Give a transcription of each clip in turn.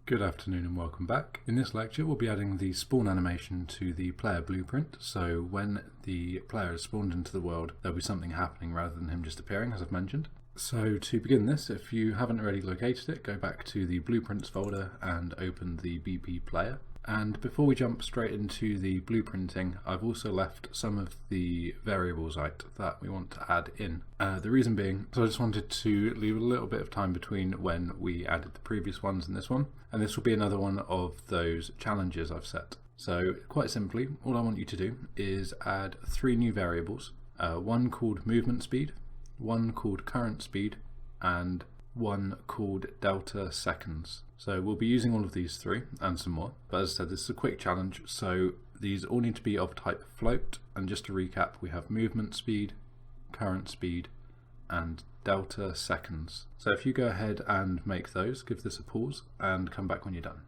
Good afternoon and welcome back. In this lecture we'll be adding the spawn animation to the player blueprint, so when the player is spawned into the world there'll be something happening rather than him just appearing, as I've mentioned. So to begin this, if you haven't already located it, go back to the blueprints folder and open the BP player. And before we jump straight into the blueprinting, I've also left some of the variables out that we want to add in. The reason being, so I just wanted to leave a little bit of time between when we added the previous ones and this one, and this will be another one of those challenges I've set. So quite simply, all I want you to do is add 3 new variables, one called movement speed, one called current speed, and one called delta seconds. So we'll be using all of these 3 and some more, but as I said, this is a quick challenge, so these all need to be of type float. And just to recap, we have movement speed, current speed, and delta seconds. So if you go ahead and make those, give this a pause and come back when you're done.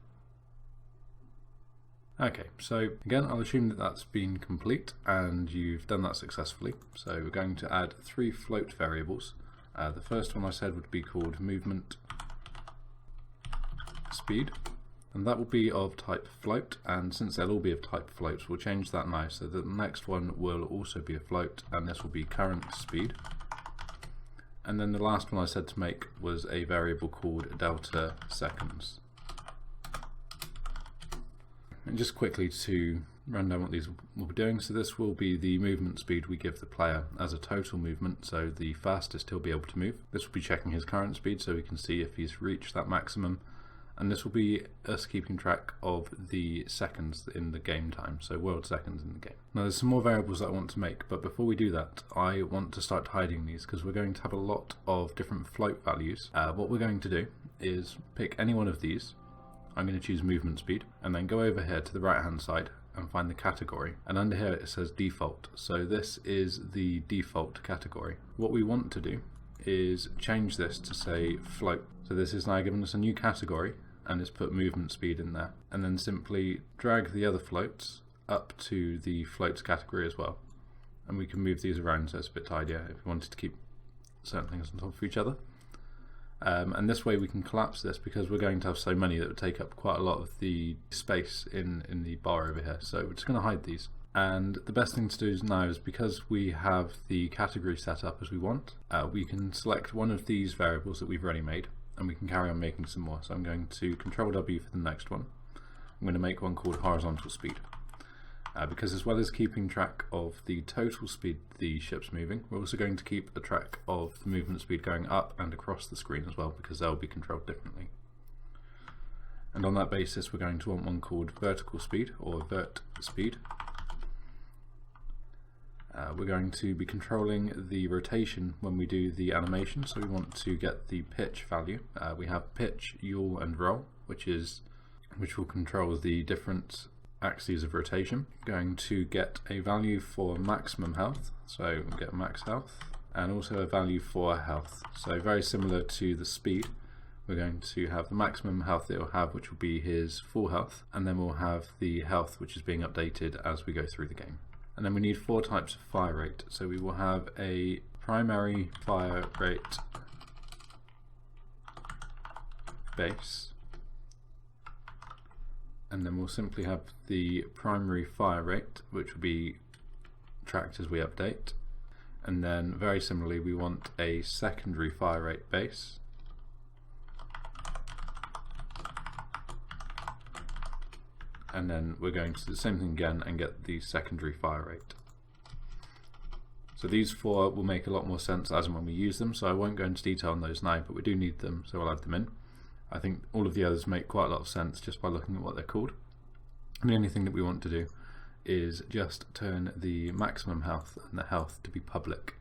Okay, so again, I'll assume that that's been complete and you've done that successfully. So we're going to add 3 float variables. The first one I said would be called movement speed, and that will be of type float, and since they'll all be of type float, we'll change that now so that the next one will also be a float, and this will be current speed. And then the last one I said to make was a variable called delta seconds. And just quickly to run down what these will be doing, so this will be the movement speed we give the player as a total movement, so the fastest he'll be able to move. This will be checking his current speed so we can see if he's reached that maximum, and this will be us keeping track of the seconds in the game time, so world seconds in the game. Now there's some more variables that I want to make, but before we do that I want to start hiding these because we're going to have a lot of different float values. What we're going to do is pick any one of these. I'm going to choose movement speed and then go over here to the right hand side and find the category, and under here it says default, so this is the default category. What we want to do is change this to say float, so this is now giving us a new category and it's put movement speed in there, and then simply drag the other floats up to the floats category as well, and we can move these around so it's a bit tidier if we wanted to keep certain things on top of each other. And this way we can collapse this because we're going to have so many that would take up quite a lot of the space in the bar over here, so we're just going to hide these. And the best thing to do now is, because we have the category set up as we want, we can select one of these variables that we've already made and we can carry on making some more. So I'm going to Control W for the next one. I'm going to make one called horizontal speed. Because as well as keeping track of the total speed the ship's moving, we're also going to keep a track of the movement speed going up and across the screen as well, because they'll be controlled differently. And on that basis we're going to want one called vertical speed, or vert speed. We're going to be controlling the rotation when we do the animation, so we want to get the pitch value. We have pitch, yaw and roll, which will control the different axes of rotation. Going to get a value for maximum health, so we'll get max health, and also a value for health. So very similar to the speed, we're going to have the maximum health that he'll have, which will be his full health, and then we'll have the health which is being updated as we go through the game. And then we need 4 types of fire rate, so we will have a primary fire rate base, and then we'll simply have the primary fire rate, which will be tracked as we update, and then very similarly we want a secondary fire rate base, and then we're going to do the same thing again and get the secondary fire rate. So these 4 will make a lot more sense as and when we use them, so I won't go into detail on those now, but we do need them, so I'll add them in. I think all of the others make quite a lot of sense just by looking at what they're called. And the only thing that we want to do is just turn the maximum health and the health to be public.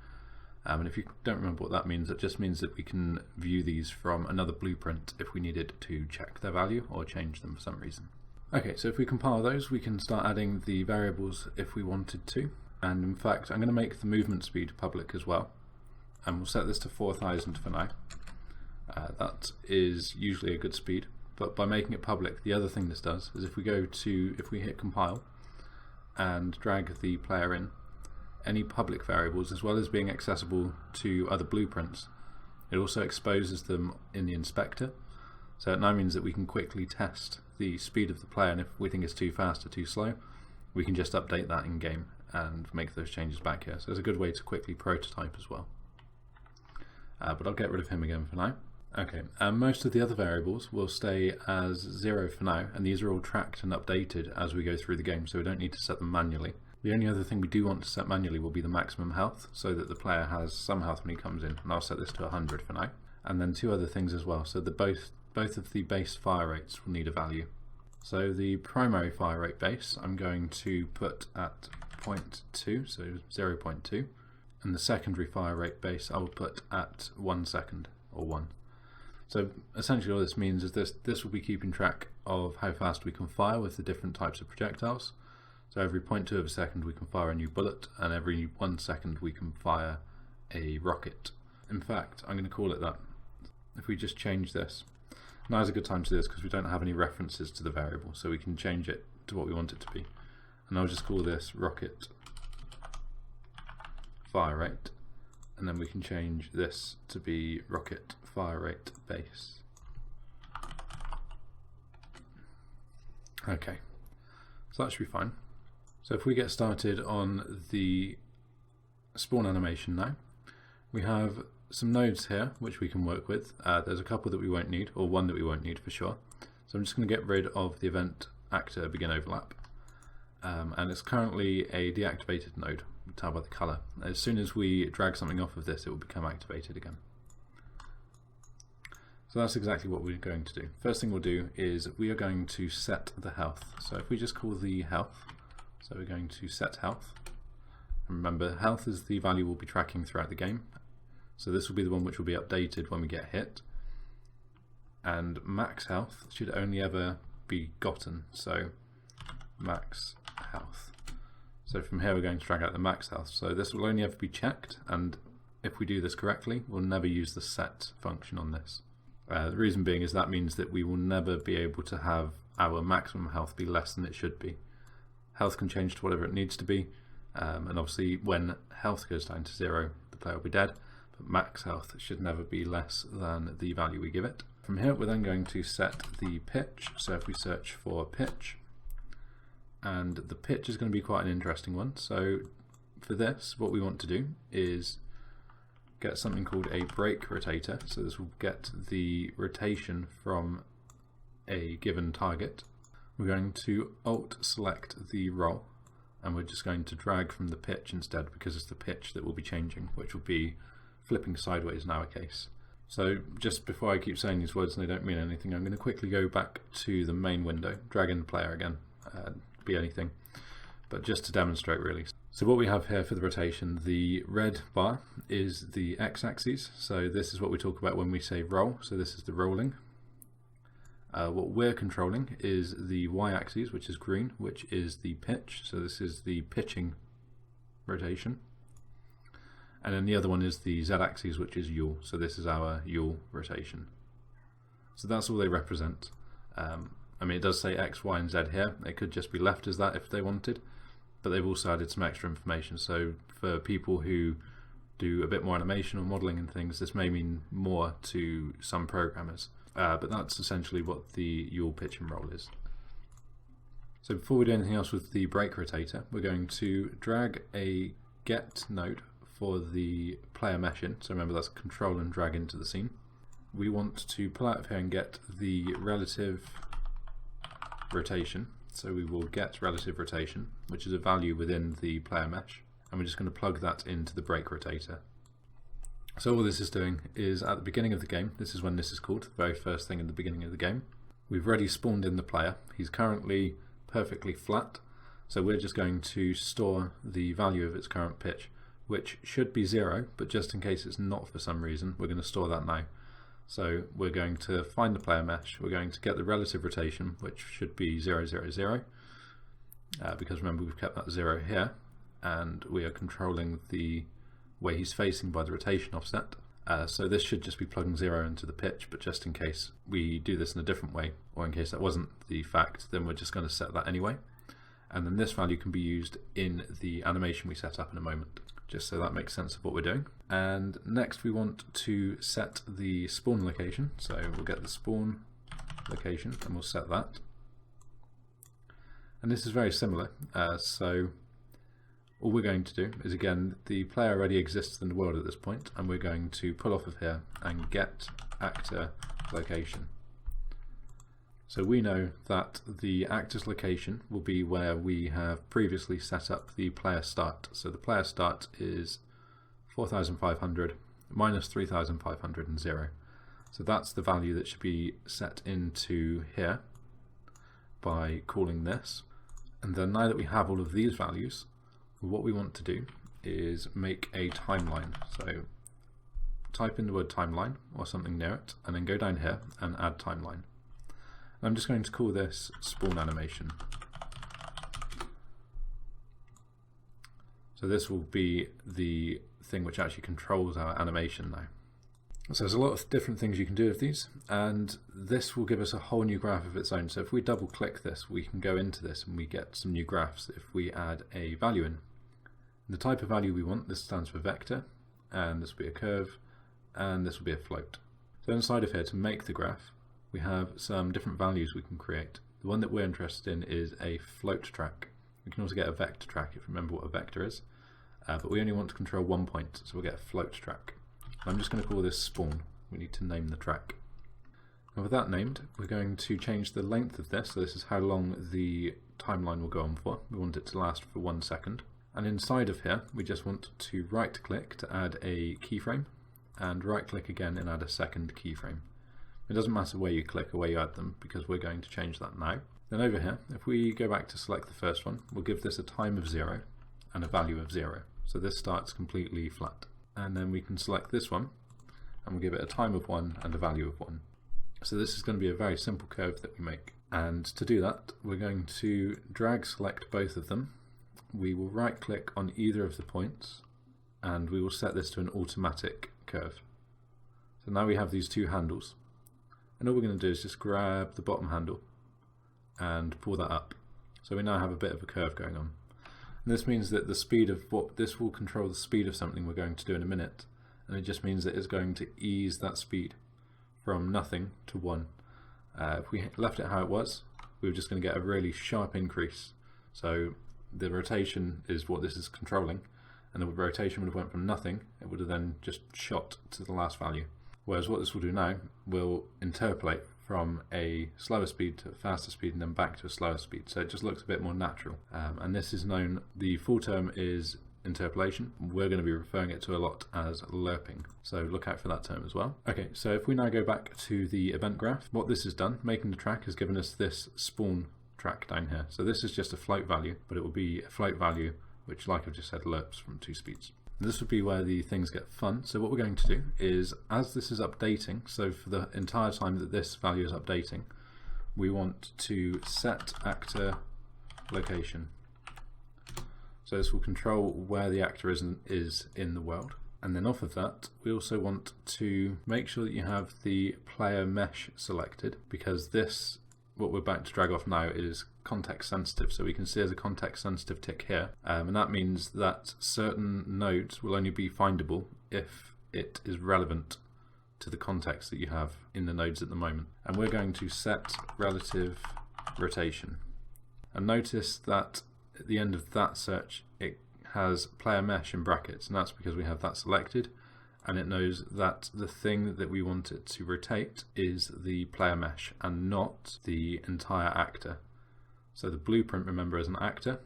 And if you don't remember what that means, it just means that we can view these from another blueprint if we needed to check their value or change them for some reason. Okay, so if we compile those, we can start adding the variables if we wanted to. And in fact, I'm going to make the movement speed public as well. And we'll set this to 4,000 for now. That is usually a good speed, but by making it public, the other thing this does is if we hit compile and drag the player in, any public variables, as well as being accessible to other blueprints, it also exposes them in the inspector. So it now means that we can quickly test the speed of the player, and if we think it's too fast or too slow, we can just update that in game and make those changes back here. So it's a good way to quickly prototype as well. But I'll get rid of him again for now. Okay, and most of the other variables will stay as 0 for now, and these are all tracked and updated as we go through the game, so we don't need to set them manually. The only other thing we do want to set manually will be the maximum health, so that the player has some health when he comes in, and I'll set this to 100 for now. And then two other things as well, so that both of the base fire rates will need a value. So the primary fire rate base I'm going to put at 0.2, so 0.2, and the secondary fire rate base I will put at 1 second, or 1. So essentially all this means is this will be keeping track of how fast we can fire with the different types of projectiles. So every 0.2 of a second we can fire a new bullet, and every 1 second we can fire a rocket. In fact, I'm going to call it that. If we just change this, now is a good time to do this because we don't have any references to the variable, so we can change it to what we want it to be. And I'll just call this rocket fire rate, and then we can change this to be rocket fire rate base. Okay, so that should be fine. So if we get started on the spawn animation now, we have some nodes here which we can work with. There's a couple that we won't need, or one that we won't need for sure. So I'm just going to get rid of the event actor begin overlap. And it's currently a deactivated node, you can tell by the colour. As soon as we drag something off of this, it will become activated again. So that's exactly what we're going to do. First thing we'll do is we are going to set the health. So if we just call the health, so we're going to set health. And remember, health is the value we'll be tracking throughout the game. So this will be the one which will be updated when we get hit. And max health should only ever be gotten, so max health. So from here we're going to drag out the max health. So this will only ever be checked, and if we do this correctly, we'll never use the set function on this. The reason being is that means that we will never be able to have our maximum health be less than it should be. Health can change to whatever it needs to be, and obviously when health goes down to 0, the player will be dead, but max health should never be less than the value we give it. From here we're then going to set the pitch, so if we search for pitch, and the pitch is going to be quite an interesting one. So for this, what we want to do is get something called a break rotator. So this will get the rotation from a given target. We're going to Alt select the roll, and we're just going to drag from the pitch instead, because it's the pitch that will be changing, which will be flipping sideways in our case. So just before I keep saying these words and they don't mean anything, I'm going to quickly go back to the main window, drag in the player again, be anything, but just to demonstrate really. So what we have here for the rotation, the red bar is the x-axis, so this is what we talk about when we say roll, so this is the rolling. What we're controlling is the y-axis, which is green, which is the pitch, so this is the pitching rotation. And then the other one is the z-axis, which is yaw, so this is our yaw rotation. So that's all they represent. I mean, it does say X, Y, and Z here. It could just be left as that if they wanted, but they've also added some extra information. So for people who do a bit more animation or modeling and things, this may mean more to some programmers. But that's essentially what the yaw, pitch, and roll is. So before we do anything else with the break rotator, we're going to drag a get node for the player mesh in. So remember, that's control and drag into the scene. We want to pull out of here and get the relative rotation. So we will get relative rotation, which is a value within the player mesh, and we're just going to plug that into the break rotator. So all this is doing is at the beginning of the game, this is when this is called, the very first thing in the beginning of the game, we've already spawned in the player. He's currently perfectly flat, so we're just going to store the value of its current pitch, which should be 0, but just in case it's not for some reason, we're going to store that now. So we're going to find the player mesh, we're going to get the relative rotation, which should be 0, 0, 0, because remember we've kept that 0 here, and we are controlling the way he's facing by the rotation offset. So this should just be plugging 0 into the pitch, but just in case we do this in a different way, or in case that wasn't the fact, then we're just going to set that anyway. And then this value can be used in the animation we set up in a moment, just so that makes sense of what we're doing. And next we want to set the spawn location, so we'll get the spawn location, and we'll set that. And this is very similar, so all we're going to do is, again, the player already exists in the world at this point, and we're going to pull off of here and get actor location. So we know that the actor's location will be where we have previously set up the player start. So the player start is 4,500 minus 3,500 and 0. So that's the value that should be set into here by calling this. And then now that we have all of these values, what we want to do is make a timeline. So type in the word timeline or something near it, and then go down here and add timeline. And I'm just going to call this spawn animation. So this will be the thing which actually controls our animation now. So there's a lot of different things you can do with these, and this will give us a whole new graph of its own. So if we double click this, we can go into this and we get some new graphs if we add a value in. The type of value we want, this stands for vector, and this will be a curve, and this will be a float. So inside of here, to make the graph, we have some different values we can create. The one that we're interested in is a float track. We can also get a vector track if you remember what a vector is, but we only want to control 1 point, so we'll get a float track. I'm just going to call this spawn. We need to name the track. And with that named, we're going to change the length of this. So this is how long the timeline will go on for. We want it to last for 1 second. And inside of here, we just want to right click to add a keyframe, and right click again and add a second keyframe. It doesn't matter where you click or where you add them, because we're going to change that now. Then over here, if we go back to select the first one, we'll give this a time of 0 and a value of 0. So this starts completely flat. And then we can select this one, and we'll give it a time of 1 and a value of 1. So this is going to be a very simple curve that we make. And to do that, we're going to drag select both of them. We will right click on either of the points, and we will set this to an automatic curve. So now we have these two handles, and all we're going to do is just grab the bottom handle and pull that up. So we now have a bit of a curve going on. And this means that the speed of this will control the speed of something we're going to do in a minute, and it just means that it's going to ease that speed from nothing to 1. If we left it how it was, we were just going to get a really sharp increase. So the rotation is what this is controlling, and the rotation would have went from nothing, it would have then just shot to the last value. Whereas what this will do now will interpolate from a slower speed to a faster speed and then back to a slower speed, so it just looks a bit more natural. And this is known, the full term is interpolation. We're going to be referring it to a lot as lerping, so look out for that term as well. Okay, so if we now go back to the event graph, what this has done, making the track, has given us this spawn track down here. So this is just a float value, but it will be a float value which, like I've just said, lerps from 2 speeds. And this would be where the things get fun. So what we're going to do is, as this is updating, so for the entire time that this value is updating, we want to set actor location. So this will control where the actor is in the world. And then off of that, we also want to make sure that you have the player mesh selected, because this, what we're about to drag off now, is context sensitive. So we can see there's a context sensitive tick here, and that means that certain nodes will only be findable if it is relevant to the context that you have in the nodes at the moment. And we're going to set relative rotation. And notice that at the end of that search it has player mesh in brackets, and that's because we have that selected, and it knows that the thing that we want it to rotate is the player mesh and not the entire actor. So the blueprint, remember, is an actor,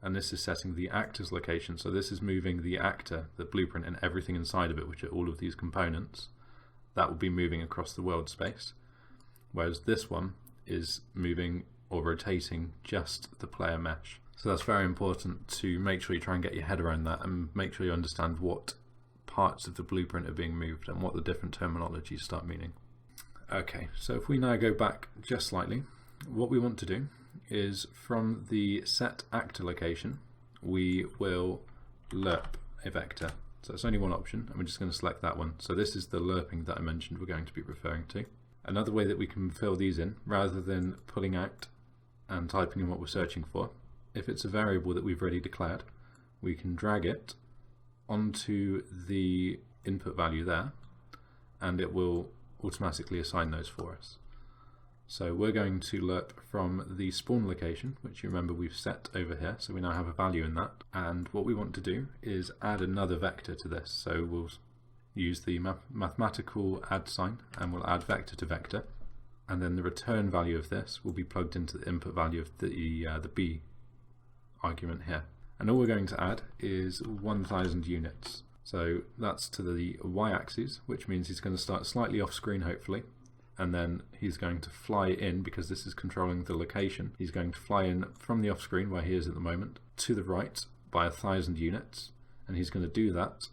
and this is setting the actor's location. So this is moving the actor, the blueprint, and everything inside of it, which are all of these components. That will be moving across the world space, whereas this one is moving or rotating just the player mesh. So that's very important to make sure you try and get your head around that, and make sure you understand what parts of the blueprint are being moved and what the different terminologies start meaning. Okay, so if we now go back just slightly, what we want to do is, from the set actor location, we will lerp a vector. So it's only one option, and we're just going to select that one. So this is the lerping that I mentioned we're going to be referring to. Another way that we can fill these in, rather than pulling out and typing in what we're searching for, if it's a variable that we've already declared, we can drag it onto the input value there, and it will automatically assign those for us. So we're going to lerp from the spawn location, which you remember we've set over here, so we now have a value in that. And what we want to do is add another vector to this. So we'll use the mathematical add sign and we'll add vector to vector. And then the return value of this will be plugged into the input value of the B argument here. And all we're going to add is 1000 units. So that's to the y-axis, which means he's going to start slightly off screen hopefully. And then he's going to fly in, because this is controlling the location, he's going to fly in from the off screen where he is at the moment to the right by 1000 units, and he's going to do that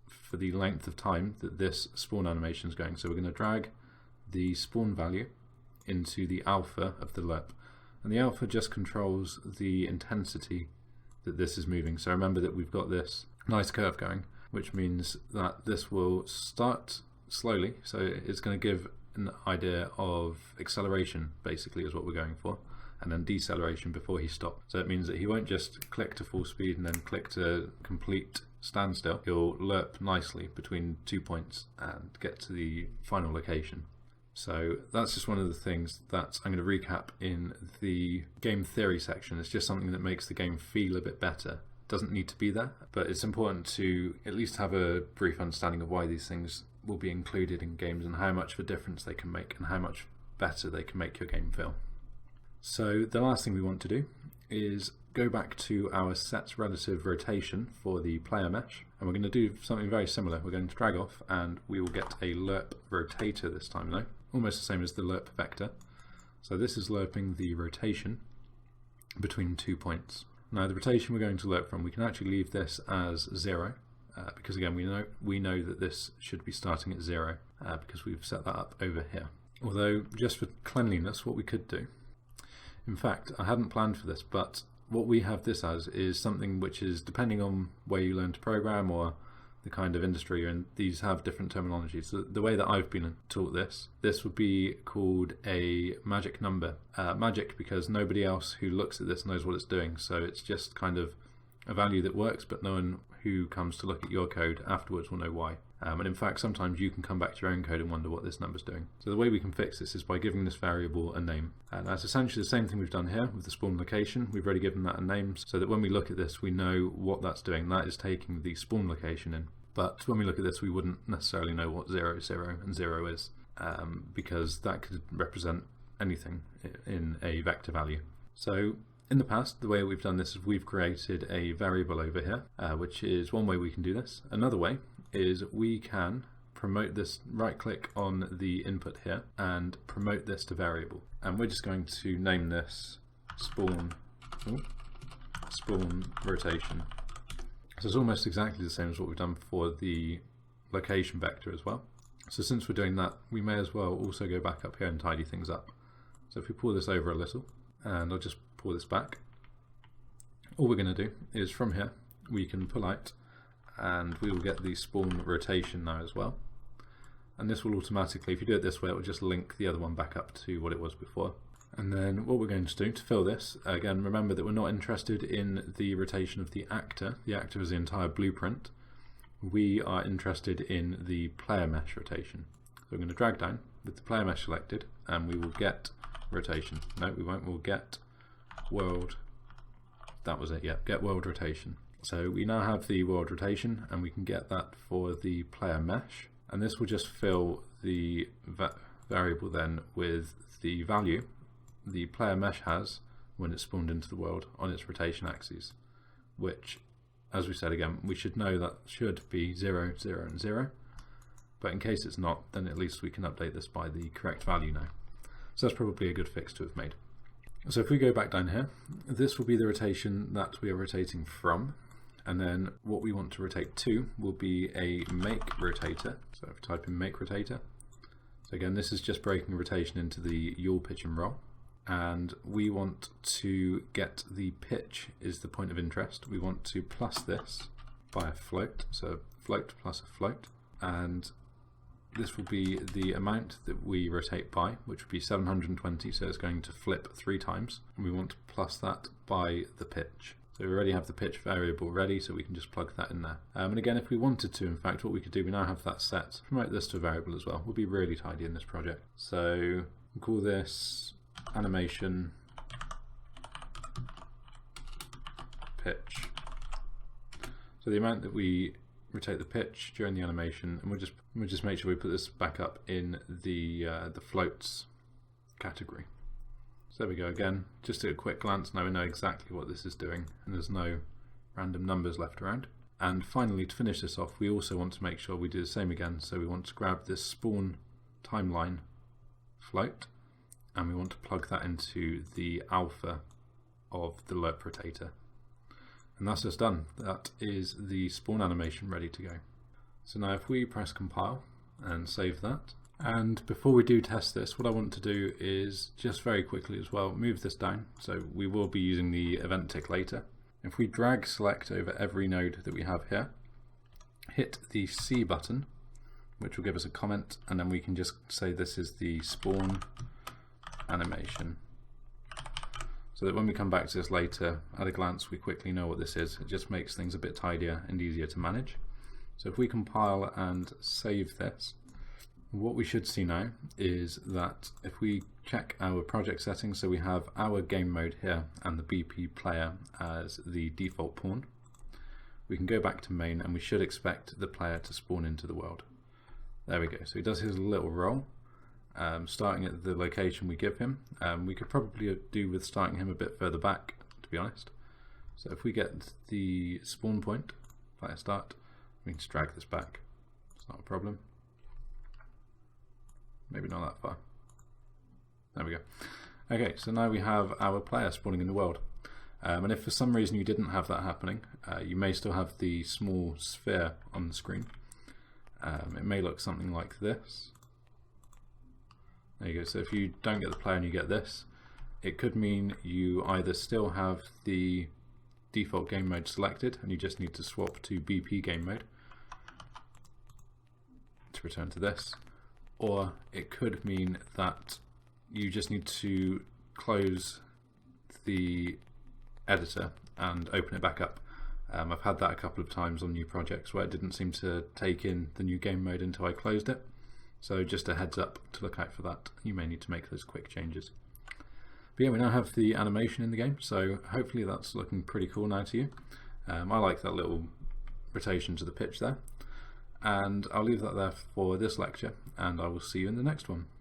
for the length of time that this spawn animation is going. So we're going to drag the spawn value into the alpha of the lerp, and the alpha just controls the intensity that this is moving. So remember that we've got this nice curve going, which means that this will start slowly, so it's going to give an idea of acceleration basically is what we're going for, and then deceleration before he stops. So it means that he won't just click to full speed and then click to complete standstill. He'll lerp nicely between 2 points and get to the final location. So that's just one of the things that I'm going to recap in the game theory section. It's just something that makes the game feel a bit better. It doesn't need to be there, but it's important to at least have a brief understanding of why these things will be included in games and how much of a difference they can make and how much better they can make your game feel. So the last thing we want to do is go back to our set relative rotation for the player mesh, and we're going to do something very similar. We're going to drag off and we will get a lerp rotator this time though, almost the same as the lerp vector. So this is lerping the rotation between 2 points. Now the rotation we're going to lerp from, we can actually leave this as 0. Because again we know that this should be starting at 0 because we've set that up over here. Although just for cleanliness, what we could do, in fact I hadn't planned for this, but what we have this as is something which is, depending on where you learn to program or the kind of industry you're in, these have different terminologies. So the way that I've been taught this would be called a magic number. Magic because nobody else who looks at this knows what it's doing, so it's just kind of a value that works, but no one who comes to look at your code afterwards will know why. And in fact, sometimes you can come back to your own code and wonder what this number's doing. So the way we can fix this is by giving this variable a name. And that's essentially the same thing we've done here with the spawn location. We've already given that a name so that when we look at this, we know what that's doing. That is taking the spawn location in. But when we look at this, we wouldn't necessarily know what 0, 0, and 0 is, because that could represent anything in a vector value. So in the past, the way we've done this is we've created a variable over here, which is one way we can do this. Another way is we can promote this, right click on the input here and promote this to variable. And we're just going to name this spawn rotation. So it's almost exactly the same as what we've done for the location vector as well. So since we're doing that, we may as well also go back up here and tidy things up. So if we pull this over a little, and I'll just pull this back, all we're going to do is from here we can pull out and we will get the spawn rotation now as well, and this will automatically, if you do it this way, it will just link the other one back up to what it was before. And then what we're going to do to fill this, again remember that we're not interested in the rotation of the actor. The actor is the entire blueprint. We are interested in the player mesh rotation. So we're going to drag down with the player mesh selected and we will get rotation. No, we won't. We'll get world. That was it. Yeah, get world rotation. So we now have the world rotation, and we can get that for the player mesh. And this will just fill the variable then with the value the player mesh has when it's spawned into the world on its rotation axis, which, as we said again, we should know that should be 0, 0, and 0. But in case it's not, then at least we can update this by the correct value now. So that's probably a good fix to have made. So if we go back down here, this will be the rotation that we are rotating from, and then what we want to rotate to will be a make rotator. So if we type in make rotator, so again this is just breaking rotation into the yaw, pitch and roll, and we want to get the pitch is the point of interest. We want to plus this by a float, so float plus a float, and this will be the amount that we rotate by, which would be 720, so it's going to flip 3 times, and we want to plus that by the pitch. So we already have the pitch variable ready, so we can just plug that in there. And again, if we wanted to, in fact, what we could do, we now have that set, promote this to a variable as well. We'll be really tidy in this project. So We'll call this animation pitch. So the amount that we rotate the pitch during the animation, and we'll just make sure we put this back up in the floats category. So there we go again. Just at a quick glance, now we know exactly what this is doing, and there's no random numbers left around. And finally, to finish this off, we also want to make sure we do the same again. So we want to grab this spawn timeline float, and we want to plug that into the alpha of the lerp rotator. And that's just done. That is the spawn animation ready to go. So now if we press compile and save that, and before we do test this, what I want to do is just very quickly as well move this down. So we will be using the event tick later. If we drag select over every node that we have here, hit the C button, which will give us a comment, and then we can just say this is the spawn animation. So that when we come back to this later, at a glance we quickly know what this is. It just makes things a bit tidier and easier to manage. So if we compile and save this, what we should see now is that if we check our project settings, so we have our game mode here and the BP player as the default pawn, we can go back to main and we should expect the player to spawn into the world. There we go. So he does his little roll, starting at the location we give him. We could probably do with starting him a bit further back, to be honest. So if we get the spawn point, player start, we can just drag this back. It's not a problem. Maybe not that far. There we go. Okay, so now we have our player spawning in the world. And if for some reason you didn't have that happening, you may still have the small sphere on the screen. It may look something like this. There you go. So if you don't get the player and you get this, it could mean you either still have the default game mode selected and you just need to swap to BP game mode to return to this, or it could mean that you just need to close the editor and open it back up. I've had that a couple of times on new projects where it didn't seem to take in the new game mode until I closed it. So just a heads up to look out for that. You may need to make those quick changes. But yeah, we now have the animation in the game, so hopefully that's looking pretty cool now to you. I like that little rotation to the pitch there. And I'll leave that there for this lecture, and I will see you in the next one.